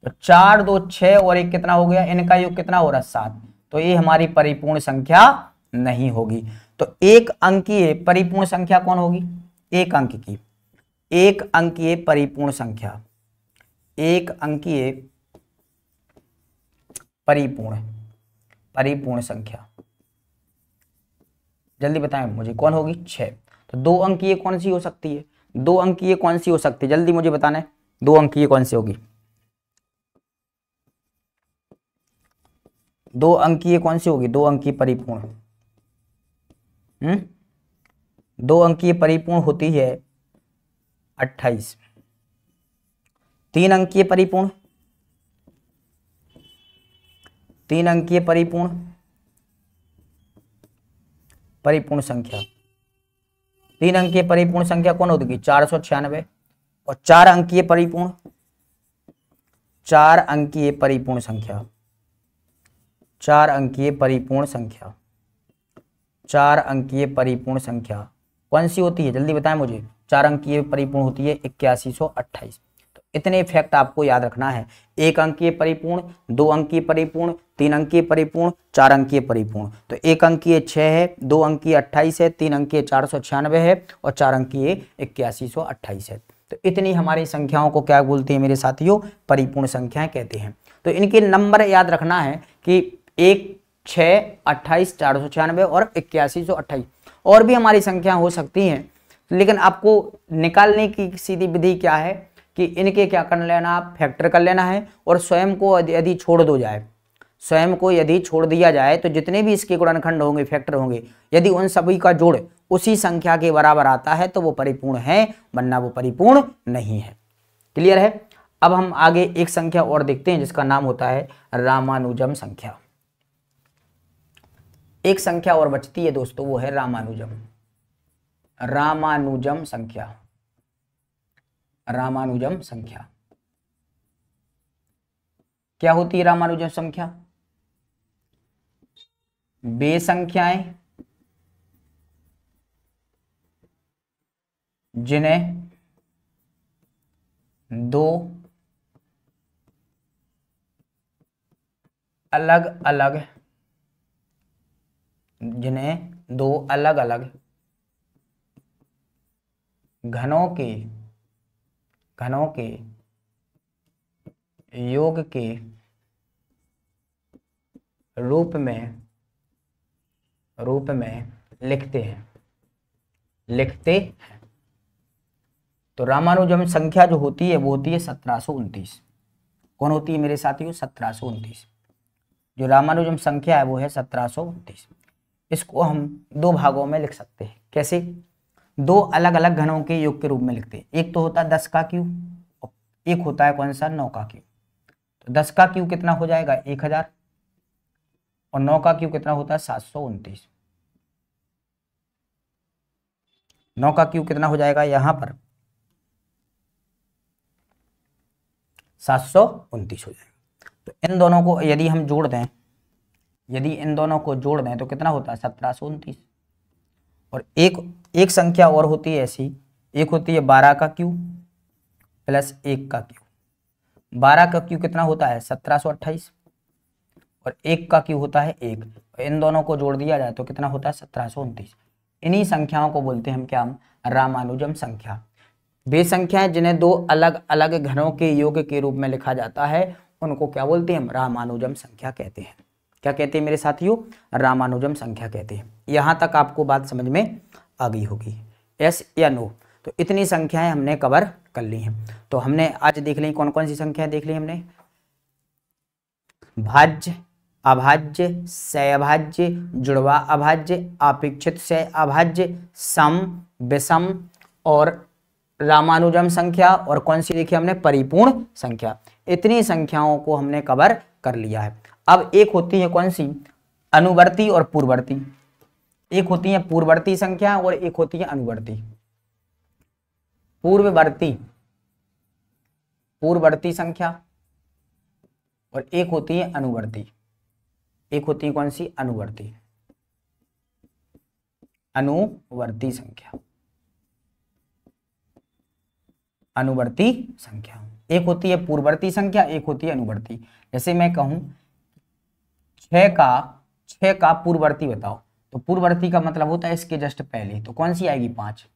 तो 4 2 6 और 1 कितना हो गया, इनका योग कितना हो रहा है 7, तो ये हमारी परिपूर्ण संख्या नहीं होगी। तो एक अंकीय परिपूर्ण संख्या कौन होगी, एक अंक की, एक अंकीय परिपूर्ण संख्या, एक अंकीय परिपूर्ण संख्या, जल्दी बताएं मुझे कौन होगी, 6। तो 2 अंकीय कौन सी हो सकती है, 2 अंकीय कौन सी हो सकती है, जल्दी मुझे बताना है 2 अंकीय कौन सी होगी, 2 अंकीय कौन सी होगी, 2 अंकीय परिपूर्ण, 2 अंकीय परिपूर्ण होती है 28। 3 अंकीय परिपूर्ण, 3 अंकीय परिपूर्ण संख्या, 3 अंकीय परिपूर्ण संख्या कौन होगी, 496। और 4 अंकीय परिपूर्ण, 4 अंकीय परिपूर्ण संख्या, 4 अंकीय परिपूर्ण संख्या, 4 अंकीय परिपूर्ण संख्या कौन सी होती है, जल्दी बताएं मुझे, 4 अंकीय परिपूर्ण होती है 8128। तो इतने फैक्ट आपको याद रखना है, 1 अंकीय परिपूर्ण, 2 अंकीय परिपूर्ण, 3 अंकीय परिपूर्ण, 4 अंकीय परिपूर्ण। तो 1 अंकीय 6 है, 2 अंकीय 28 है, 3 अंकीय 496 है और 4 अंकीय 8128 है। तो इतनी हमारी संख्याओं को क्या बोलते हैं मेरे साथियों, परिपूर्ण संख्याएं कहते हैं। तो इनके नंबर याद रखना है कि 1 6 28 496 और 8128। और भी हमारी संख्या हो सकती हैं, लेकिन आपको निकालने की सीधी विधि क्या है कि इनके क्या कर लेना, आप फैक्टर कर लेना है और स्वयं को यदि छोड़ दो जाए, स्वयं को यदि छोड़ दिया जाए तो जितने भी इसके गुणनखंड होंगे, फैक्टर होंगे, यदि उन सभी का जोड़ उसी संख्या के बराबर आता है तो वो परिपूर्ण है, वरना वो परिपूर्ण नहीं है। क्लियर है। अब हम आगे एक संख्या और देखते हैं जिसका नाम होता है रामानुजम संख्या। एक संख्या और बचती है दोस्तों, वो है रामानुजम संख्या। रामानुजम संख्या क्या होती है, रामानुजम संख्या वे संख्याएं जिन्हें 2 अलग अलग घनों के योग के रूप में लिखते हैं। तो रामानुजम संख्या जो होती है वो होती है 1729। कौन होती है मेरे साथियों, 1729। जो रामानुजम संख्या है वो है 1729। इसको हम 2 भागों में लिख सकते हैं। कैसे, 2 अलग अलग घनों के योग के रूप में लिखते हैं। एक तो होता है 10 का क्यूब, एक होता है कौन सा, 9 का क्यूब। तो 10 का क्यूब कितना हो जाएगा 1000 और 9 का क्यूब कितना होता है 729। 9 का क्यूब कितना हो जाएगा यहां पर 729 हो जाएगा। तो इन दोनों को यदि हम जोड़ दें, तो कितना होता है 1729। और एक संख्या और होती है ऐसी, एक होती है 12 का क्यूब प्लस 1 का क्यूब। 12 का क्यूब कितना होता है 1728 और 1 का क्यूब होता है 1। इन दोनों को जोड़ दिया जाए तो कितना होता है 1729। इन्हीं संख्याओं को बोलते हैं हम क्या, रामानुजम संख्या। वे संख्याएं जिन्हें 2 अलग अलग घनों के योग के रूप में लिखा जाता है उनको क्या बोलते हैं, रामानुजम संख्या कहते हैं। क्या कहते हैं मेरे साथियों, रामानुजम संख्या कहते हैं। यहां तक आपको बात समझ में आ गई होगी, यस या नो। तो इतनी संख्याएं हमने कवर कर ली हैं। तो हमने आज देख ली कौन कौन सी संख्याएं देख ली हमने, भाज्य, अभाज्य, सहभाज्य, जुड़वा अभाज्य, अपेक्षित सह अभाज्य, सम, विषम और रामानुजम संख्या, और कौन सी देखी हमने, परिपूर्ण संख्या। इतनी संख्याओं को हमने कवर कर लिया है। अब एक होती है कौन सी, अनुवर्ती और पूर्ववर्ती। एक होती है पूर्ववर्ती संख्या और एक होती है अनुवर्ती। पूर्ववर्ती संख्या और एक होती है अनुवर्ती। एक होती है कौन सी, अनुवर्ती, अनुवर्ती संख्या, अनुवर्ती संख्या। एक होती है पूर्ववर्ती संख्या, एक होती है अनुवर्ती। जैसे मैं कहूं 6 का पूर्ववर्ती बताओ, तो पूर्ववर्ती का मतलब होता है इसके जस्ट पहले, तो कौन सी आएगी, 5।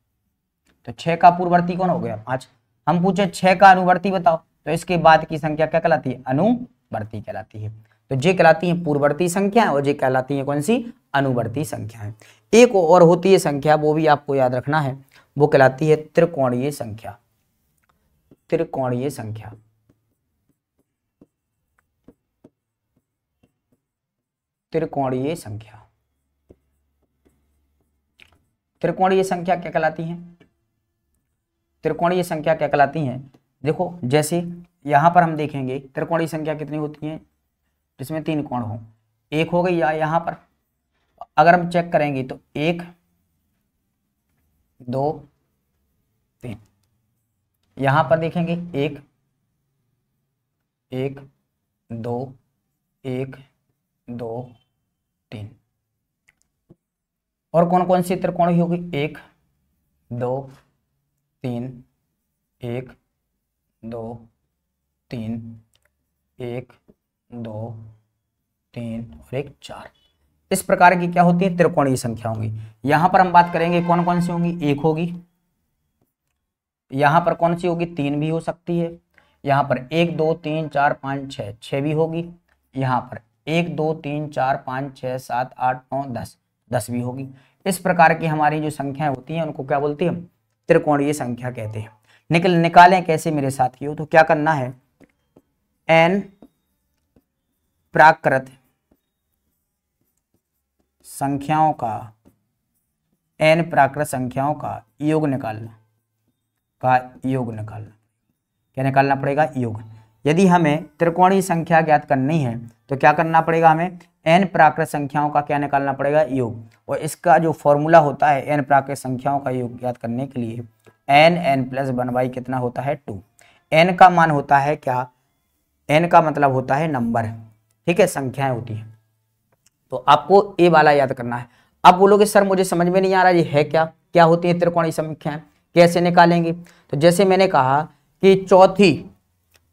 तो 6 का पूर्ववर्ती कौन हो गया, 5। हम पूछे 6 का अनुवर्ती बताओ, तो इसके बाद की संख्या क्या कहलाती है, अनुवर्ती कहलाती है। तो ये कहलाती है पूर्ववर्ती संख्या और ये कहलाती है कौन सी, अनुवर्ती संख्याएं। एक और होती है संख्या, वो भी आपको याद रखना है, वो कहलाती है त्रिकोणीय संख्या, त्रिकोणीय संख्या। त्रिकोणीय संख्या, त्रिकोणीय संख्या क्या कहलाती है, त्रिकोणीय संख्या क्या कहलाती हैं, देखो जैसे यहां पर हम देखेंगे त्रिकोणीय संख्या कितनी होती है, जिसमें 3 कोण हो। एक हो गई या यहां पर अगर हम चेक करेंगे तो 1 2 3, यहां पर देखेंगे 1 1 2 1 2 3। और कौन कौन सी त्रिकोणीय होगी, 1 2 3 1 2 3 1 2 3 और 1 4। इस प्रकार की क्या होती है, त्रिकोणीय संख्या होंगी। यहां पर हम बात करेंगे कौन कौन सी होंगी, 1 होगी, यहां पर कौन सी होगी, 3 भी हो सकती है, यहां पर 1 2 3 4 5 6 6 भी होगी, यहां पर 1 2 3 4 5 6 7 8 9 10 10 भी होगी। इस प्रकार की हमारी जो संख्याएं होती हैं उनको क्या बोलते हैं, त्रिकोणीय संख्या कहते हैं। निकालें कैसे मेरे साथियों, तो क्या करना है, n प्राकृत संख्याओं का, n प्राकृत संख्याओं का योग निकालना, क्या निकालना पड़ेगा, योग। यदि हमें त्रिकोणीय संख्या ज्ञात करनी है तो क्या करना पड़ेगा, हमें n प्राकृत संख्याओं का क्या निकालना पड़ेगा, योग। और इसका जो फॉर्मूला होता है n प्राकृत संख्याओं का योग ज्ञात करने के लिए, n+1 कितना होता है, 2। n का मान होता है क्या, n का मतलब होता है नंबर, ठीक है, संख्याएं होती हैं। तो आपको ए वाला याद करना है। अब बोलोगे सर मुझे समझ में नहीं आ रहा ये है क्या, क्या होती है त्रिकोणीय संख्याएं, कैसे निकालेंगे। तो जैसे मैंने कहा कि चौथी,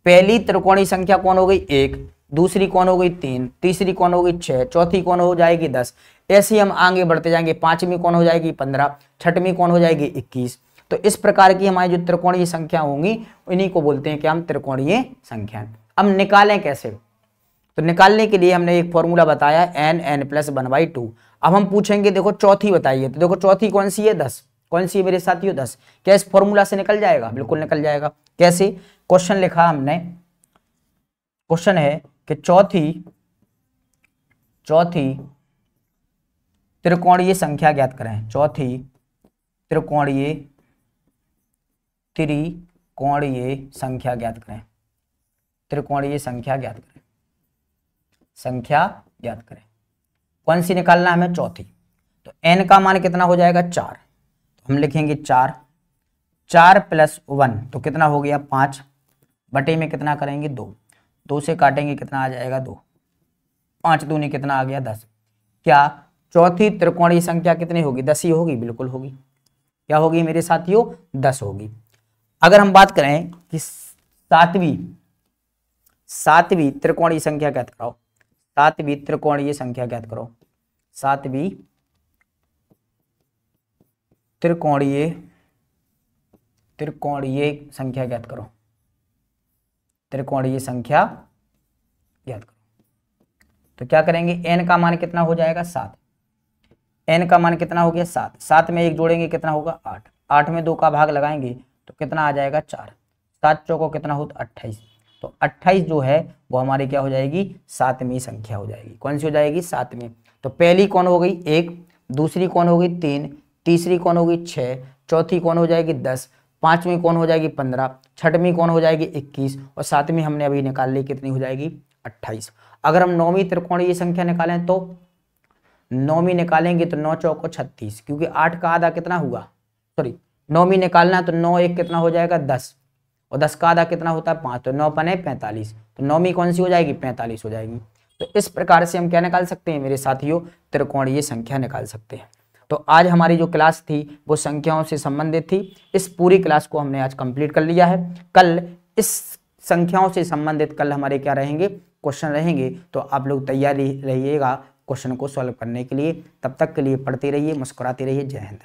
पहली त्रिकोणीय संख्या कौन हो गई, 1, दूसरी कौन हो गई, 3, तीसरी कौन हो गई, 6, चौथी कौन हो जाएगी, 10। ऐसे ही हम आगे बढ़ते जाएंगे, पांचवी कौन हो जाएगी, 15, छठवीं कौन हो जाएगी, 21। तो इस प्रकार की हमारी जो त्रिकोणीय संख्या होंगी इन्हीं को बोलते हैं कि हम त्रिकोणीय संख्या। अब निकालें कैसे, तो निकालने के लिए हमने एक फॉर्मूला बताया n+1/2। अब हम पूछेंगे देखो चौथी बताइए, तो देखो चौथी कौन सी है, 10। कौन सी है मेरे साथियों, 10। क्या इस फॉर्मूला से निकल जाएगा, बिल्कुल निकल जाएगा। कैसे, क्वेश्चन लिखा हमने, क्वेश्चन है कि चौथी त्रिकोणीय संख्या ज्ञात करें, चौथी त्रिकोणीय संख्या ज्ञात करें, त्रिकोणीय संख्या ज्ञात करें, संख्या ज्ञात करें। कौन सी निकालना हमें, चौथी। तो n का मान कितना हो जाएगा, 4। तो हम लिखेंगे 4 +1 तो कितना हो गया, 5, बटे में कितना करेंगे, 2, 2 से काटेंगे कितना आ जाएगा, 2, 5 दूनी कितना आ गया, 10। क्या चौथी त्रिकोणीय संख्या कितनी होगी, 10 ही होगी, बिल्कुल होगी। क्या होगी मेरे साथियों, 10 होगी। अगर हम बात करें कि सातवीं त्रिकोणीय संख्या ज्ञात कराओ, सातवीं त्रिकोणीय संख्या ज्ञात करो, सातवीं त्रिकोणीय संख्या ज्ञात करो, त्रिकोणीय संख्या ज्ञात करो। तो क्या करेंगे, n का मान कितना हो जाएगा, 7। n का मान कितना हो गया, 7। 7 में 1 जोड़ेंगे कितना होगा, 8। 8 में 2 का भाग लगाएंगे तो कितना आ जाएगा, 4। 7 चौको कितना होता, 28। तो 28 जो है वो हमारी क्या हो जाएगी, 7वीं संख्या हो जाएगी। कौन सी हो जाएगी, 7वीं। तो पहली कौन हो गई, 1, दूसरी कौन हो गई, 3, तीसरी कौन हो गई, 6, चौथी कौन हो जाएगी, 10, पांचवी कौन हो जाएगी, 15, छठवीं कौन हो जाएगी, 21 और सातवीं हमने अभी निकाल ली, कितनी हो जाएगी, 28। अगर हम 9वीं त्रिकोणीय संख्या निकालें तो 9वीं निकालेंगे तो 9 चौको 36, क्योंकि 8 का आधा कितना हुआ, सॉरी 9वीं निकालना है तो 9 1 कितना हो जाएगा, 10 और 10 का आधा कितना होता है, 5, तो 9 पने 45। तो 9वीं कौन सी हो जाएगी, 45 हो जाएगी। तो इस प्रकार से हम क्या निकाल सकते हैं मेरे साथियों, त्रिकोणीय संख्या निकाल सकते हैं। तो आज हमारी जो क्लास थी वो संख्याओं से संबंधित थी। इस पूरी क्लास को हमने आज कंप्लीट कर लिया है। कल इस संख्याओं से संबंधित कल हमारे क्या रहेंगे, क्वेश्चन रहेंगे। तो आप लोग तैयारी रहिएगा क्वेश्चन को सॉल्व करने के लिए। तब तक के लिए पढ़ते रहिए, मुस्कुराते रहिए। जय हिंद।